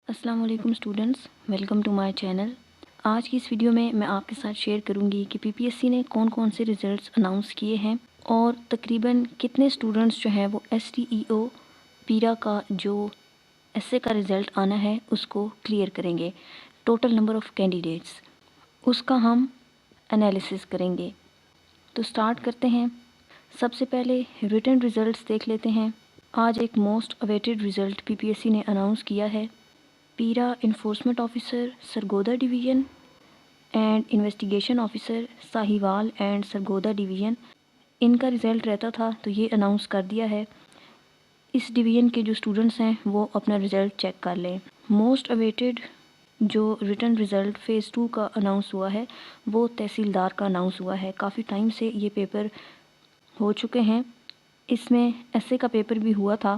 السلام علیکم students, welcome to my channel. آج کی اس ویڈیو میں آپ کے ساتھ شیئر کروں گی کہ پی پی ایس سی نے کون کون سے ریزلٹس اناؤنس کیے ہیں اور تقریباً کتنے اسٹوڈنٹس جو ہیں وہ ایس ٹی ای او پیرا کا جو ایسے کا رزلٹ آنا ہے اس کو کلیئر کریں گے۔ ٹوٹل نمبر آف کینڈیڈیٹس اس کا ہم انالیسس کریں گے۔ تو سٹارٹ کرتے ہیں۔ سب سے پہلے ریٹن ریزلٹس دیکھ لیتے ہیں۔ آج ایک most awaited result P P S C نے اناؤنس کیا ہے۔ Para enforcement officer Sargodha division and investigation officer Sahiwal and Sargodha division, ان کا رزلٹ رہتا تھا تو یہ اناؤنس کر دیا ہے۔ اس ڈویژن کے جو اسٹوڈنٹس ہیں وہ اپنا رزلٹ چیک کر لیں۔ موسٹ اویٹڈ جو ریٹن رزلٹ فیز 2 کا اناؤنس ہوا ہے وہ تحصیلدار کا اناؤنس ہوا ہے۔ کافی ٹائم سے یہ پیپر ہو چکے ہیں، اس میں ایسے کا پیپر بھی ہوا تھا،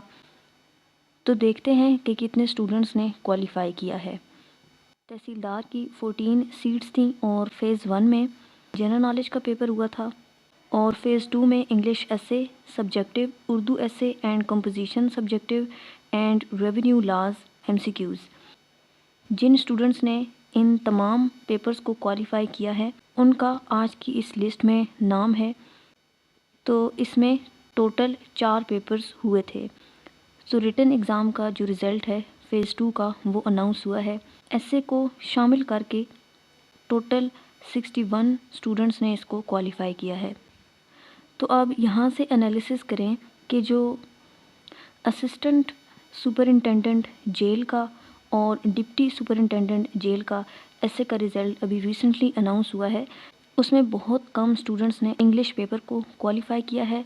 تو دیکھتے ہیں کہ کتنے اسٹوڈنٹس نے کوالیفائی کیا ہے۔ تحصیلدار کی 14 سیٹس تھیں اور فیز 1 میں جنرل نالج کا پیپر ہوا تھا اور فیز 2 میں انگلش ایسے subjective, Urdu essay and composition subjective and revenue laws M C Qs. جن اسٹوڈنٹس نے ان تمام پیپرز کو کوالیفائی کیا ہے ان کا آج کی اس لسٹ میں نام ہے۔ تو اس میں ٹوٹل 4 پیپرز ہوئے تھے۔ سو ریٹن ایگزام کا جو رزلٹ ہے فیز 2 کا وہ اناؤنس ہوا ہے۔ ایسے کو شامل کر کے ٹوٹل 61 اسٹوڈنٹس نے اس کو کوالیفائی کیا ہے۔ تو اب یہاں سے انالیسس کریں کہ جو اسسٹنٹ سپرنٹینڈنٹ جیل کا اور ڈپٹی سپرنٹینڈنٹ جیل کا ایسے کا رزلٹ ابھی ریسنٹلی اناؤنس ہوا ہے، اس میں بہت کم اسٹوڈنٹس نے انگلش پیپر کو کوالیفائی کیا ہے۔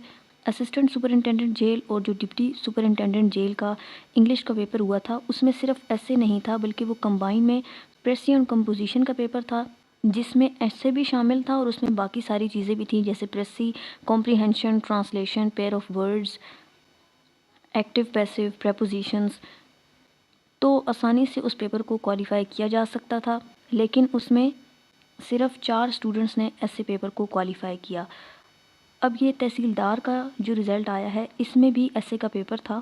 اسسٹنٹ سپرنٹینڈنٹ جیل اور جو ڈپٹی سپرنٹینڈنٹ جیل کا انگلش کا پیپر ہوا تھا اس میں صرف ایسے نہیں تھا بلکہ وہ کمبائن میں پریسی اینڈ کمپوزیشن کا پیپر تھا، جس میں ایسے بھی شامل تھا اور اس میں باقی ساری چیزیں بھی تھیں جیسے precis, comprehension, translation, pair of words, active passive prepositions. تو آسانی سے اس پیپر کو کوالیفائی کیا جا سکتا تھا، لیکن اس میں صرف 4 اسٹوڈنٹس نے ایسے پیپر کو کوالیفائی کیا۔ اب یہ تحصیلدار کا جو رزلٹ آیا ہے اس میں بھی ایسے کا پیپر تھا،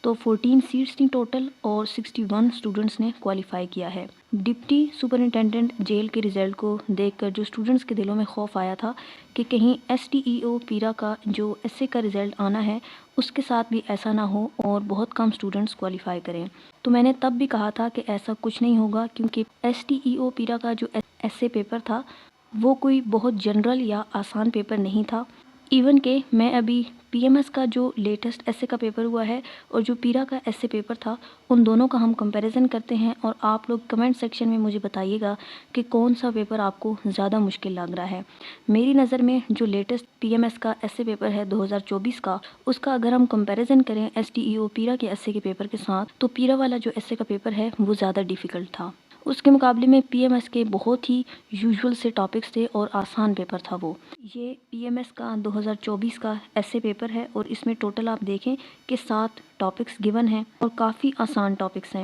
تو 14 سیٹس تھیں ٹوٹل اور 61 اسٹوڈنٹس نے کوالیفائی کیا ہے۔ ڈپٹی سپرنٹینڈنٹ جیل کے رزلٹ کو دیکھ کر جو اسٹوڈنٹس کے دلوں میں خوف آیا تھا کہ کہیں ایس ٹی ای او پیرا کا جو ایسے کا رزلٹ آنا ہے اس کے ساتھ بھی ایسا نہ ہو اور بہت کم اسٹوڈنٹس کوالیفائی کریں۔ تو میں نے تب بھی کہا تھا کہ ایسا کچھ نہیں ہوگا، کیونکہ ایس ٹی ای او پیرا کا جو ایسے پیپر تھا وہ کوئی بہت جنرل یا آسان پیپر نہیں تھا۔ ایون کہ میں ابھی پی ایم ایس کا جو لیٹسٹ ایسے کا پیپر ہوا ہے اور جو پیرا کا ایسے پیپر تھا ان دونوں کا ہم کمپیریزن کرتے ہیں، اور آپ لوگ کمنٹ سیکشن میں مجھے بتائیے گا کہ کون سا پیپر آپ کو زیادہ مشکل لگ رہا ہے۔ میری نظر میں جو لیٹسٹ پی ایم ایس کا ایسے پیپر ہے 2024 کا، اس کا اگر ہم کمپیریزن کریں ایس ٹی ای او پیرا کے ایسے کے پیپر کے ساتھ تو پیرا والا جو ایسے کا پیپر ہے وہ زیادہ ڈیفیکلٹ تھا۔ اس کے مقابلے میں پی ایم ایس کے بہت ہی یوزول سے ٹاپکس تھے اور آسان پیپر تھا وہ۔ یہ پی ایم ایس کا 2024 کا ایسے پیپر ہے اور اس میں ٹوٹل آپ دیکھیں کہ 7 ٹاپکس گیون ہیں اور کافی آسان ٹاپکس ہیں۔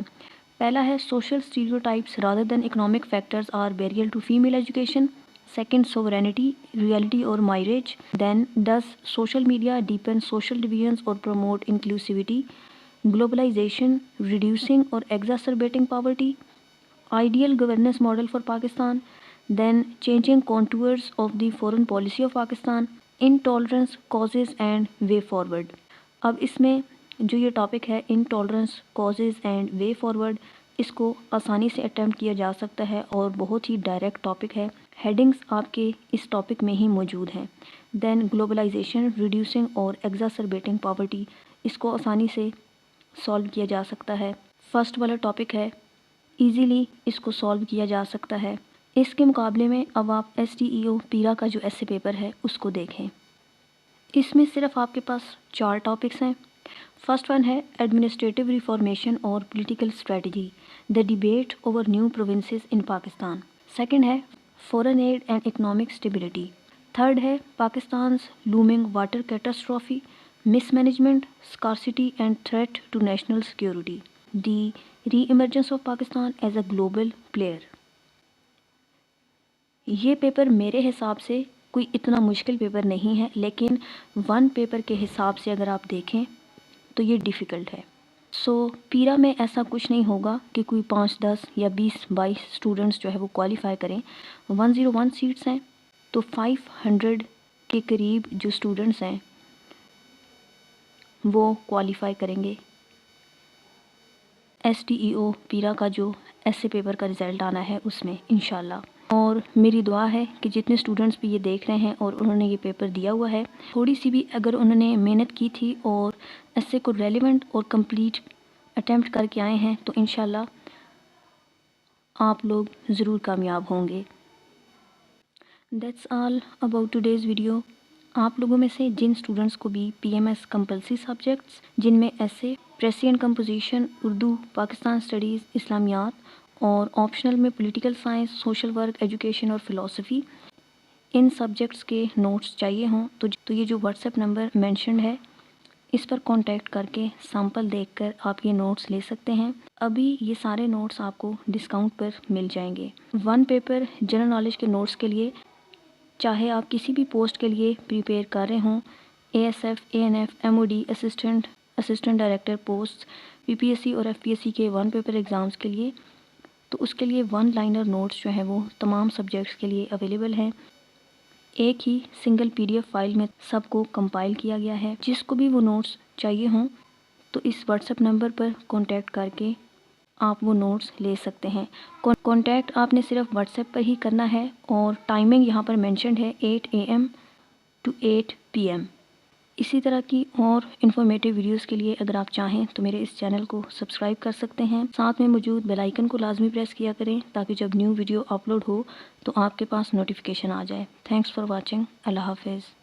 پہلا ہے social stereotypes rather than economic factors are barrier to female education. Second, sovereignty, reality or mirage. Then does social media deepen social divisions or promote inclusivity. Globalization reducing or exacerbating poverty. Ideal governance model for Pakistan. Then changing contours of the foreign policy of Pakistan. Intolerance causes and way forward. اب اس میں جو یہ topic ہے intolerance causes and way forward, اس کو آسانی سے اٹیمپٹ کیا جا سکتا ہے اور بہت ہی ڈائریکٹ ٹاپک ہے۔ ہیڈنگس آپ کے اس ٹاپک میں ہی موجود ہیں۔ دین globalisation reducing or exacerbating poverty, اس کو آسانی سے سالو کیا جا سکتا ہے۔ فرسٹ والا ٹاپک ہے، ایزیلی اس کو سالو کیا جا سکتا ہے۔ اس کے مقابلے میں اب آپ ایس ٹی ای او پیرا کا جو ایسے پیپر ہے اس کو دیکھیں۔ اس میں صرف آپ کے پاس 4 ٹاپکس ہیں۔ فرسٹ ون ہے administrative reformation or political strategy, the debate over new provinces in Pakistan. Second ہے foreign aid and economic stability. Third ہے Pakistan's looming water catastrophe, mismanagement, scarcity and threat to national security, the reemergence of Pakistan as a global player. یہ paper میرے حساب سے کوئی اتنا مشکل paper نہیں ہے، لیکن 1 پیپر کے حساب سے اگر آپ دیکھیں تو یہ ڈیفیکلٹ ہے۔ سو پیرا میں ایسا کچھ نہیں ہوگا کہ کوئی 5 10 یا 20 22 اسٹوڈنٹس جو ہے وہ کوالیفائی کریں. 101 سیٹس ہیں تو 500 کے قریب جو اسٹوڈنٹس ہیں وہ کوالیفائی کریں گے. STEO پیرا کا جو ایسے پیپر کا رزلٹ آنا ہے اس میں انشاءاللہ. اور میری دعا ہے کہ جتنے اسٹوڈنٹس بھی یہ دیکھ رہے ہیں اور انہوں نے یہ پیپر دیا ہوا ہے، تھوڑی سی بھی اگر انہوں نے محنت کی تھی اور ایسے کو ریلیونٹ اور کمپلیٹ اٹیمپٹ کر کے آئے ہیں تو انشاءاللہ آپ لوگ ضرور کامیاب ہوں گے. That's all about today's video. آپ لوگوں میں سے جن اسٹوڈنٹس کو بھی PMS کمپلسری سبجیکٹس جن میں essay, precis and composition, Urdu, Pakistan studies, اسلامیات اور آپشنل میں political science, social work, education اور فلسفی، ان سبجیکٹس کے نوٹس چاہیے ہوں تو یہ جو واٹس ایپ نمبر مینشنڈ ہے اس پر کانٹیکٹ کر کے سیمپل دیکھ کر آپ یہ نوٹس لے سکتے ہیں. ابھی یہ سارے نوٹس آپ کو ڈسکاؤنٹ پر مل جائیں گے. 1 پیپر جنرل نالج کے نوٹس کے لیے، چاہے آپ کسی بھی پوسٹ کے لیے پریپیئر کر رہے ہوں، ASF، ANF، MOD، assistant director post, PPSC اور FPSC کے 1 پیپر ایگزامز کے لیے، تو اس کے لیے 1 لائنر نوٹس جو ہیں وہ تمام سبجیکٹس کے لیے اویلیبل ہیں. ایک ہی سنگل PDF فائل میں سب کو کمپائل کیا گیا ہے. جس کو بھی وہ نوٹس چاہیے ہوں تو اس واٹس ایپ نمبر پر کانٹیکٹ کر کے آپ وہ نوٹس لے سکتے ہیں. کانٹیکٹ آپ نے صرف واٹس ایپ پر ہی کرنا ہے اور ٹائمنگ یہاں پر مینشنڈ ہے 8 AM to 8 PM. اسی طرح کی اور انفارمیٹیو ویڈیوز کے لیے اگر آپ چاہیں تو میرے اس چینل کو سبسکرائب کر سکتے ہیں. ساتھ میں موجود بیل آئیکن کو لازمی پریس کیا کریں تاکہ جب نیو ویڈیو اپلوڈ ہو تو آپ کے پاس نوٹیفیکیشن آ جائے. Thanks for watching. اللہ حافظ.